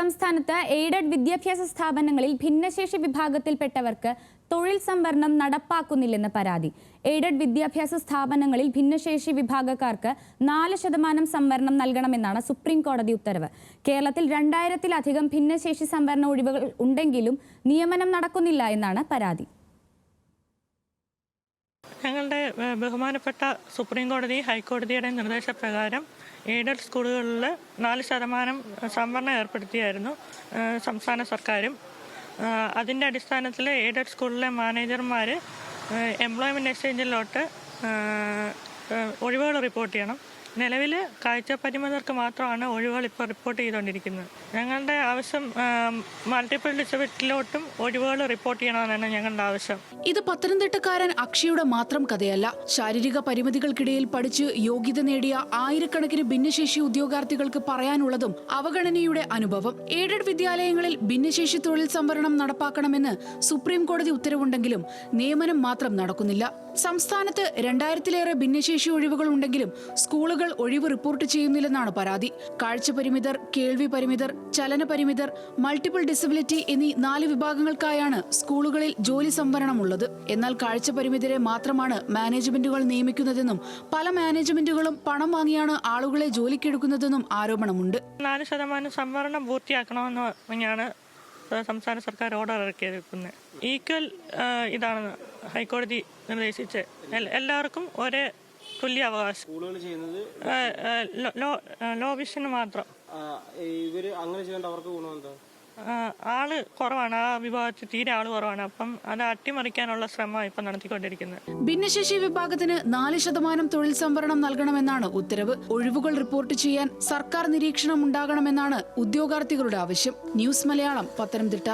സംസ്ഥാനത്ത് എയ്ഡഡ് വിദ്യാഭ്യാസ സ്ഥാപനങ്ങളിൽ ഭിന്നശേഷി വിഭാഗത്തിൽപ്പെട്ടവർക്ക് തൊഴിൽ സംവരണം നടപ്പാക്കുന്നില്ലെന്ന് പരാതി. എയ്ഡഡ് വിദ്യാഭ്യാസ സ്ഥാപനങ്ങളിൽ ഭിന്നശേഷി വിഭാഗക്കാർക്ക് 4% സംവരണം നൽകണമെന്നാണ് സുപ്രീം കോടതി ഉത്തരവ്. കേരളത്തിൽ 2000-ലധികം ഭിന്നശേഷി സംവരണ ഒഴിവുകൾ ഉണ്ടെങ്കിലും നിയമനം നടക്കുന്നില്ല എന്നാണ് പരാതി. ഞങ്ങളുടെ ബഹുമാനപ്പെട്ട സുപ്രീം കോടതി ഹൈക്കോടതിയുടെ നിർദ്ദേശപ്രകാരം എയ്ഡഡ് സ്കൂളുകളിൽ 4% സംവരണം ഏർപ്പെടുത്തിയായിരുന്നു സംസ്ഥാന സർക്കാരും. അതിൻ്റെ അടിസ്ഥാനത്തിൽ എയ്ഡഡ് സ്കൂളിലെ മാനേജർമാർ എംപ്ലോയ്മെൻറ്റ് എക്സ്ചേഞ്ചിലോട്ട് ഒഴിവുകൾ റിപ്പോർട്ട് ചെയ്യണം. നിലവിൽ കാഴ്ചപരിമിതർക്ക് മാത്രമാണ് ഒഴിവുകൾ ഇപ്പോൾ റിപ്പോർട്ട് ചെയ്തുകൊണ്ടിരിക്കുന്നത്. ഞങ്ങളുടെ ആവശ്യം മൾട്ടിപ്പിൾ ഡിസബിലിറ്റിയിലോട്ടും ഒഴിവുകൾ റിപ്പോർട്ട് ചെയ്യണമെന്നാണ് ഞങ്ങളുടെ ആവശ്യം. ഇത് പത്തനംതിട്ടക്കാരൻ അക്ഷയുടെ മാത്രം കഥയല്ല. ശാരീരിക പരിമിതികൾക്കിടയിൽ പഠിച്ച് യോഗ്യത നേടിയ ആയിരക്കണക്കിന് ഭിന്നശേഷി ഉദ്യോഗാർത്ഥികൾക്ക് പറയാനുള്ളതും അവഗണനയുടെ അനുഭവം. എയ്ഡഡ് വിദ്യാലയങ്ങളിൽ ഭിന്നശേഷി തൊഴിൽ സംവരണം നടപ്പാക്കണമെന്ന് സുപ്രീം കോടതി ഉത്തരവുണ്ടെങ്കിലും നിയമനം മാത്രം നടക്കുന്നില്ല. സംസ്ഥാനത്ത് 2000-ലേറെ ഭിന്നശേഷി ഒഴിവുകൾ ഉണ്ടെങ്കിലും സ്കൂളുകൾ ഒഴിവ് റിപ്പോർട്ട് ചെയ്യുന്നില്ലെന്നാണ് പരാതി. കാഴ്ചപരിമിതർ, കേൾവി പരിമിതർ, ചലന പരിമിതർ, മൾട്ടിപ്പിൾ ഡിസബിലിറ്റി എന്നീ 4 വിഭാഗങ്ങൾക്കായാണ് സ്കൂളുകളിൽ ജോലി സംവരണം ഉള്ളത്. എന്നാൽ കാഴ്ചപരിമിതരെ മാത്രമാണ് മാനേജ്മെന്റുകൾ നിയമിക്കുന്നതെന്നും പല മാനേജ്മെന്റുകളും പണം വാങ്ങിയാണ് ആളുകളെ ജോലിക്കെടുക്കുന്നതെന്നും ആരോപണമുണ്ട്. 4% സംവരണം പൂർത്തിയാക്കണമെന്ന് തന്നെയാണ് സംസ്ഥാന സർക്കാർ ഓർഡർ ഇറക്കിയിരിക്കുന്നത്. ഈക്വൽ ഇതാണ് ഹൈക്കോടതി നിർദ്ദേശിച്ച് എല്ലാവർക്കും ഒരേ തുല്യ അവകാശം. ലോ വിഷന് മാത്രം ആള് കുറവാണ്. ആ വിഭാഗത്തിൽ തീരെ ആള് കുറവാണ്. അപ്പം അത് അട്ടിമറിക്കാനുള്ള ശ്രമം ഇപ്പം നടത്തിക്കൊണ്ടിരിക്കുന്നത്. ഭിന്നശേഷി വിഭാഗത്തിന് 4% തൊഴിൽ സംവരണം നൽകണമെന്നാണ് ഉത്തരവ്. ഒഴിവുകൾ റിപ്പോർട്ട് ചെയ്യാൻ സർക്കാർ നിരീക്ഷണം ഉണ്ടാകണമെന്നാണ് ഉദ്യോഗാർത്ഥികളുടെ ആവശ്യം. ന്യൂസ് മലയാളം, പത്തനംതിട്ട.